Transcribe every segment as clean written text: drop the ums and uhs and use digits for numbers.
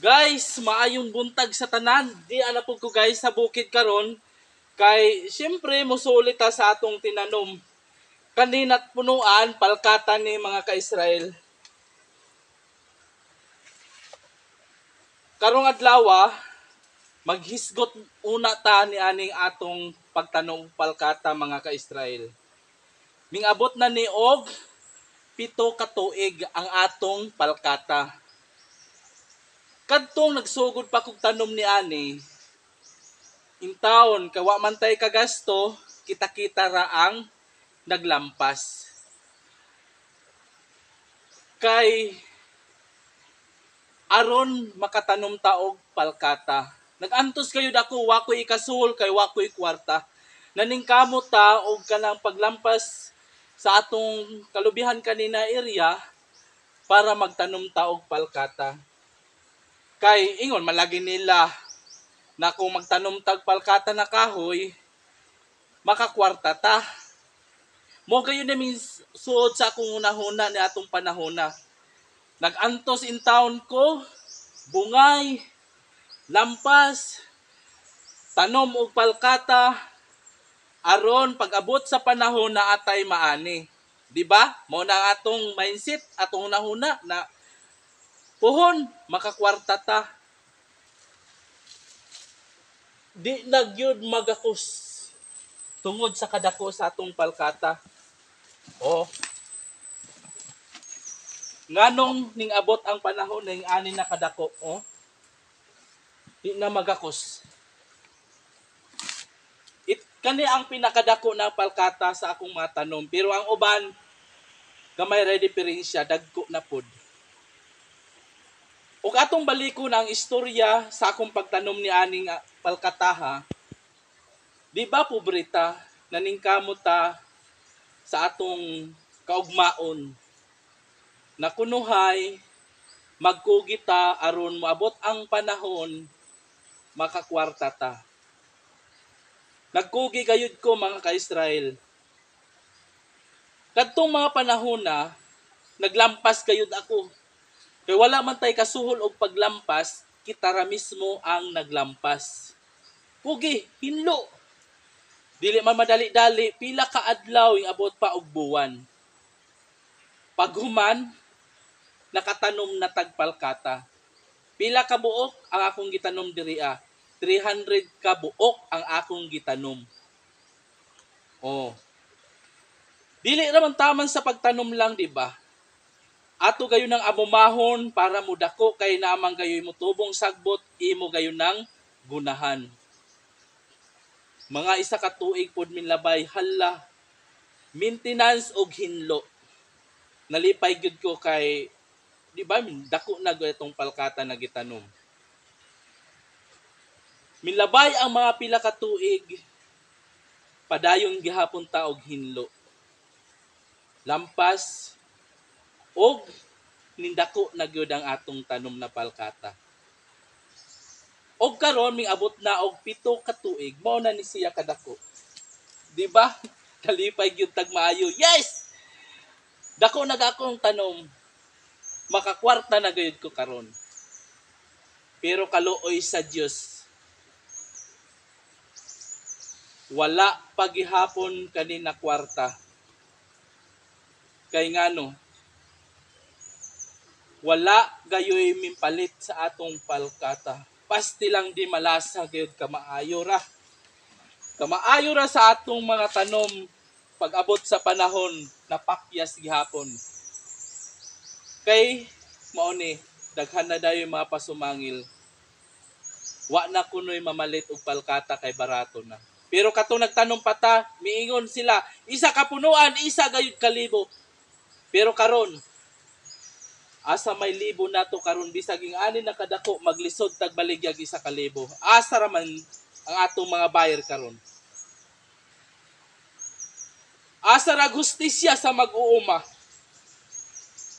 Guys, maayong buntag sa tanan. Di ana po ko guys sa bukid karon kay syempre mosulit ta sa atong tinanom. Kanina't punuan palkata ni mga ka-Israel. Karong adlaw maghisgot una ta ni aning atong pagtanom palkata mga ka-Israel. Mingabot na ni og 7 ka tuig ang atong palkata. Kadtong nagsugod pa kog tanom ni ani, in taon kawa man tay kagasto, kita-kita ra ang naglampas. Kay aron makatanom ta og palkata. Nagantos kayo dako wakoy ikasul kay wakoy kwarta. Naningkamot ta og kanang paglampas sa atong kalubihan kanina area para magtanom ta og palkata. Kay ingon malagi nila na kung magtanom tag palkata na kahoy, makakwarta ta. Mo kayo namin suod sa akong unahuna ni atong panahona. Nagantos in town ko, bungay, lampas, tanom og palkata, aron pag-abot sa panahon na atay maani. Di ba? Mo na atong mindset, atong unahuna na puhon, makakwarta ta. Di nagyud magakos tungod sa kadako sa atong palkata. O, nganong ning abot ang panahon ning ani na kadako, di na magakos. Kani ang pinakadako na palkata sa akong mga tanom, pero ang uban gamay ra diferensya, dagko na pud. Ug atong baliko na ang istorya sa akong pagtanom ni aning palkataha. Di ba pobreta naningkamot ta sa atong kaugmaon na kunuhay magkugi ta aron moabot ang panahon makakwarta ta. Nagkugi gayud ko mga ka-Israel. Kadtong mga panahon na naglampas gayud ako. Kay wala man tay kasuhol og paglampas, kita ra mismo ang naglampas. Kugi, hinlo. Dili man madali-dali, pila ka adlaw ing abot pa og buwan. Paghuman, nakatanom na tagpalkata. Pila ka buok ang akong gitanom diriya? 300 ka buok ang akong gitanom. Dili naman taman sa pagtanom lang, di ba? Ato gayon ng amumahon para mudako kay namang gayoy mo tubong sagbot, imo gayon ng gunahan. Mga isa ka tuig pod min labay, hala, maintenance og hinlo. Nalipay gyud ko kay, di ba, dako na gyud itong palkata na gitanom. Milabay ang mga pila ka tuig, padayon gihapon ta og hinlo. Lampas og nindako na gyud ang atong tanom na palkata. Og karon ming abot na og 7 ka tuig, mao na ni siya kadako. Di ba? Kalipay gyud tag maayo. Yes! Dako na akong tanom. Makakwarta na gyud ko karon. Pero kaluoy sa Dios, wala pagihapon kanina kwarta. Kay ngano, wala gayoy mimpalit sa atong palkata. Pasti lang di malasa gyud kamaayo ra. Kamaayo ra sa atong mga tanom pag-abot sa panahon na pakyas gihapon. Kay mao ni daghan na dayon mga pasumangil. Wa na kunoy mamalit og palkata kay barato na. Pero katong nagtanom pa ta, miingon sila, isa ka punuan, isa gayud kalibo. Pero karon, asa may libo nato karon bisag ing ani na kadako maglisod tag baligyag isa ka libo. Asa ra man ang atong mga buyer karon. Asa ra gustisya sa mag-uuma.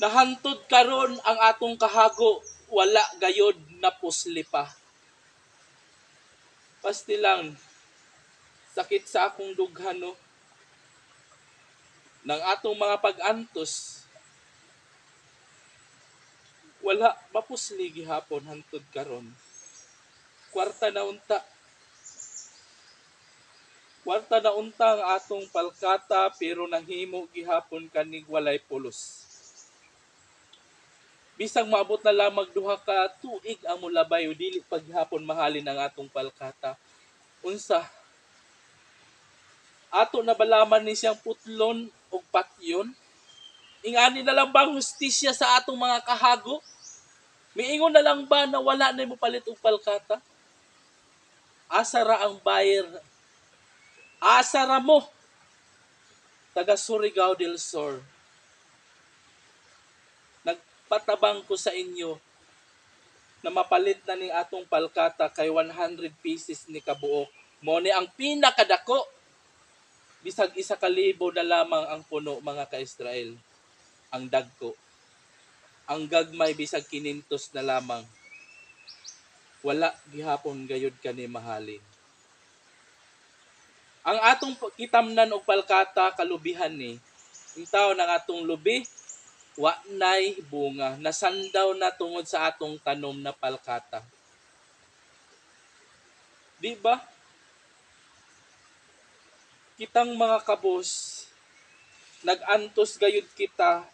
Nahantod karon ang atong kahago, wala gayod na pusli pa. Pasti lang, sakit sa akong dughan ng atong mga pag-antos. wala mapusli gihapon hangtod karon. Kwarta na unta. Kwarta na unta ang atong palkata pero nahimo gihapon kanig walay pulos. Bisag maabot na lamang duha ka tuig ang mulabay o dili pa gihapon mahalin ang atong palkata. Unsa? Ato na balaman ni siyang putlon o patyon? Ingani na lang bang hustisya sa atong mga kahago? Miingon na lang ba na wala na mo palit og palkata? Asara ang buyer. Asara mo, taga Surigao del Sur. Nagpatabang ko sa inyo na mapalit na ning atong palkata kay 100 pieces ni kabuok. Mo ni ang pinakadako. Bisag 1,000 na lamang ang puno mga ka-Israel. Ang dagko. Ang gagmay bisag 500 na lamang. Wala gihapon gayud kani mahalin. Ang atong kitamnan og palkata kalubihan ni. Ang tao ng atong lubi wa nay bunga. Nasandaw na tungod sa atong tanom na palkata. Di ba? Kitang mga kabos, nag-antos gayud kita,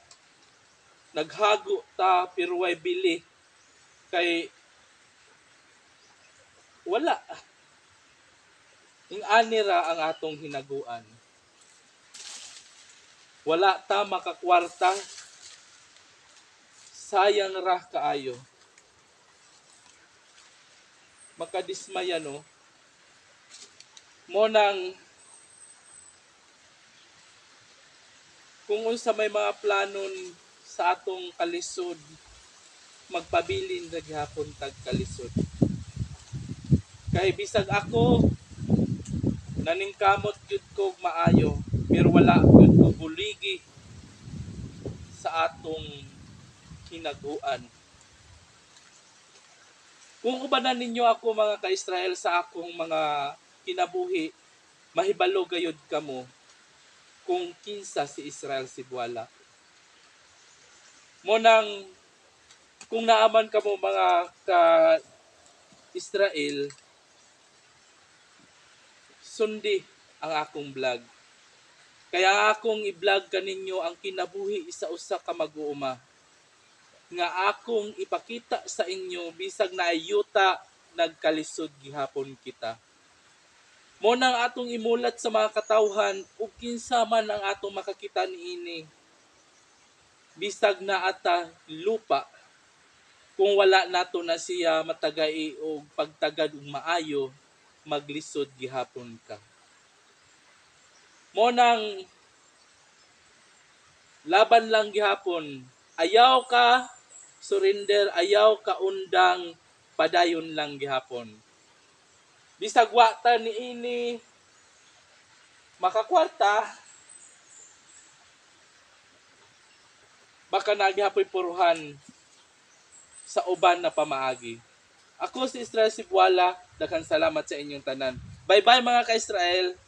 naghago ta pero way bili kay wala. Ingani ra ang atong hinaguan. Wala ta makakwarta. Sayang ra kaayo. Makadismaya no. Mo nang kung unsa may mga planon sa atong kalisod, magpabilin ra gihapon tag kalisod. Kay bisag ako naningkamot gyud ko maayo pero wala gyud ko buligi sa atong hinaguan. Kung ubanan ninyo ako mga ka-Israel sa akong mga kinabuhi, mahibalo gayud kamo kung kinsa si Israel Cebuala. Mo nang kung naaman kamo mga ka-Israel, sundi ang akong vlog. Kaya akong i-vlog kaninyo ang kinabuhi isa usa ka mag-uuma. Nga akong ipakita sa inyo bisag na ayuta nagkalisod gihapon kita. Mo nang atong imulat sa mga katawhan ug kinsa man ang atong makakita niini. Bisag na ata lupa kung wala nato na siya matagay og pagtagad og maayo, maglisod gihapon ka. Mo nang laban lang gihapon. Ayaw ka surrender, ayaw ka undang, padayon lang gihapon. Bisag wa ta niini makakwarta, baka nagihapoy puruhan sa uban na pamaagi. Ako si Israel Cebuala, daghang salamat sa inyong tanan. Bye-bye mga ka-Israel.